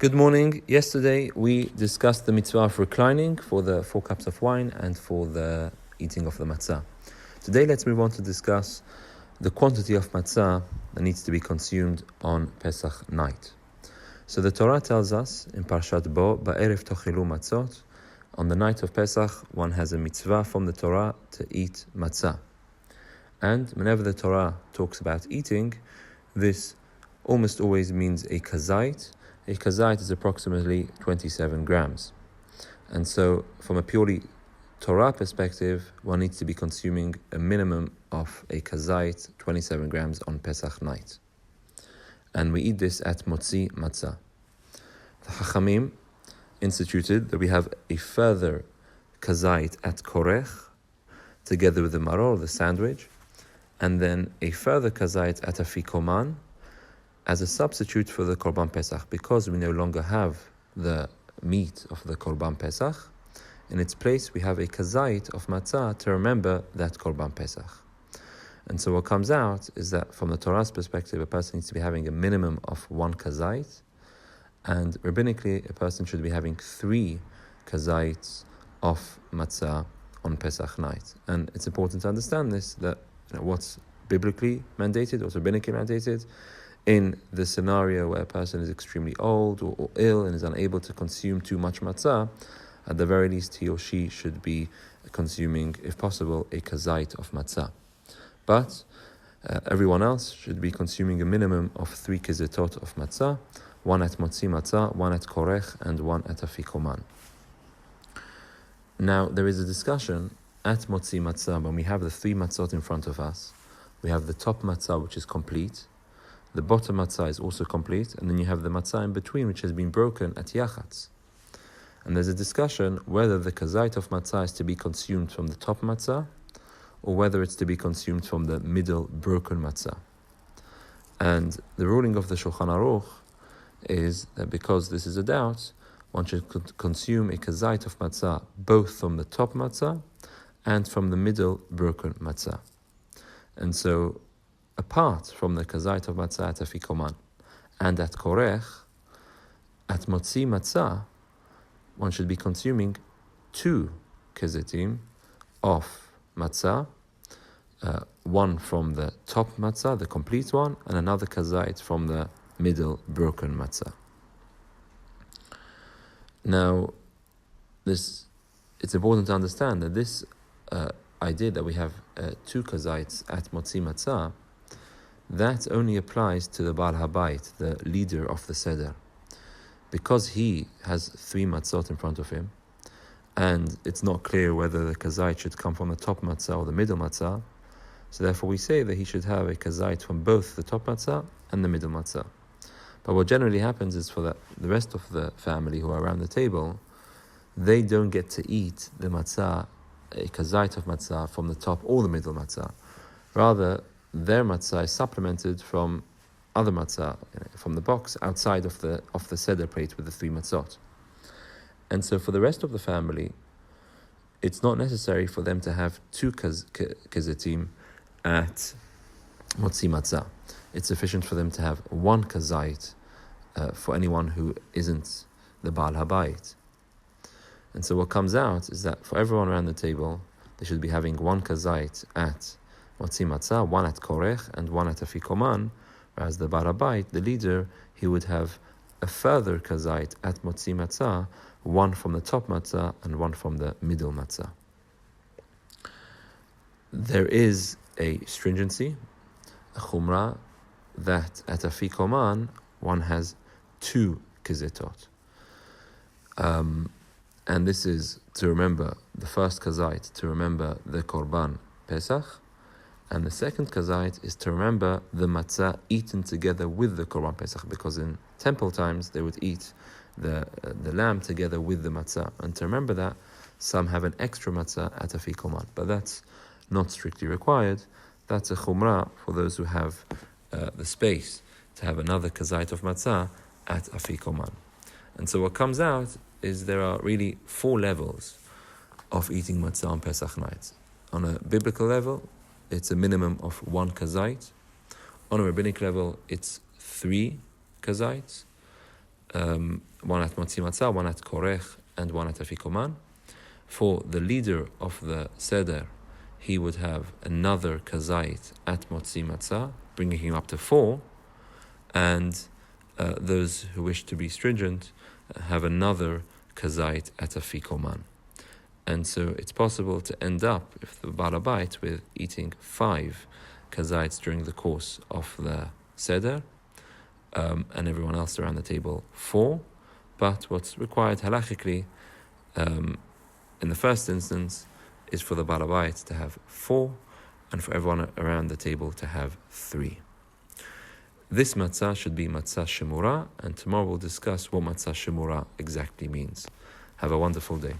Good morning. Yesterday we discussed the mitzvah of reclining for the 4 cups of wine and for the eating of the matzah. Today let's move on to discuss the quantity of matzah that needs to be consumed on Pesach night. So the Torah tells us in Parshat Bo, Ba'erev tochilu matzot, on the night of Pesach one has a mitzvah from the Torah to eat matzah. And whenever the Torah talks about eating, this almost always means a kazait. A kazait is approximately 27 grams. And so from a purely Torah perspective, one needs to be consuming a minimum of a kazait, 27 grams on Pesach night. And we eat this at Motzi Matsa. The Chachamim instituted that we have a further kazait at Korech, together with the maror, the sandwich, and then a further kazait at Afikoman, as a substitute for the Korban Pesach, because we no longer have the meat of the Korban Pesach. In its place, we have a kazait of matzah to remember that Korban Pesach. And so what comes out is that from the Torah's perspective, a person needs to be having a minimum of 1 kazait, and rabbinically, a person should be having 3 kazaits of matzah on Pesach night. And it's important to understand this, that what's biblically mandated, what's rabbinically mandated, in the scenario where a person is extremely old or ill and is unable to consume too much matzah, at the very least he or she should be consuming, if possible, a kazait of matzah. But everyone else should be consuming a minimum of 3 kizetot of matzah, 1 at Motzi Matzah, 1 at Korech, and 1 at Afikoman. Now, there is a discussion at Motzi Matzah when we have the 3 matzot in front of us. We have the top matzah, which is complete. The bottom matzah is also complete, and then you have the matzah in between, which has been broken at Yachatz. And there's a discussion whether the kazait of matzah is to be consumed from the top matzah, or whether it's to be consumed from the middle broken matzah. And the ruling of the Shulchan Aruch is that because this is a doubt, one should consume a kazait of matzah both from the top matzah and from the middle broken matzah. And so, apart from the kazait of matzah at Afikoman and at Korech, at Motzi Matzah, one should be consuming 2 kazetim of matzah, 1 from the top matzah, the complete one, and another kazait from the middle broken matzah. Now, it's important to understand that this idea that we have 2 kazaits at Motzi Matzah, that only applies to the Baal Habayit, the leader of the Seder. Because he has 3 matzot in front of him, and it's not clear whether the kazait should come from the top matzah or the middle matzah, so therefore we say that he should have a kazait from both the top matzah and the middle matzah. But what generally happens is for the rest of the family who are around the table, they don't get to eat the matzah, a kazait of matzah from the top or the middle matzah. Rather, their matzah is supplemented from other matzah, from the box outside of the seder plate with the 3 matzot. And so for the rest of the family, it's not necessary for them to have 2 kazetim at Motzi Matzah. It's sufficient for them to have 1 kazait for anyone who isn't the Baal Habayit. And so what comes out is that for everyone around the table, they should be having 1 kazait at Motzi Matzah, 1 at Korech, and 1 at Afikoman, whereas the Baal Habayit, the leader, he would have a further kazait at Motzi Matzah, 1 from the top matzah and 1 from the middle matzah. There is a stringency, a chumrah, that at Afikoman, one has 2 kizetot. And this is to remember the first kazait, to remember the Korban Pesach, and the second kazait is to remember the matzah eaten together with the Korban Pesach, because in temple times they would eat the lamb together with the matzah. And to remember that, some have an extra matzah at Afikoman, but that's not strictly required. That's a chumrah for those who have the space to have another kazait of matzah at Afikoman. And so what comes out is there are really 4 levels of eating matzah on Pesach night. On a biblical level, it's a minimum of 1 kazait. On a rabbinic level, it's 3 kazaits. one at Motzi Matsa, one at Korech, and one at Afikoman. For the leader of the Seder, he would have another kazait at Motzi Matsa, bringing him up to 4, and those who wish to be stringent have another kazait at Afikoman. And so it's possible to end up, if the Balabait, with eating 5 kazites during the course of the Seder, and everyone else around the table 4. But what's required halachically, in the first instance, is for the Balabait to have 4, and for everyone around the table to have 3. This matzah should be matzah shemura, and tomorrow we'll discuss what matzah shemura exactly means. Have a wonderful day.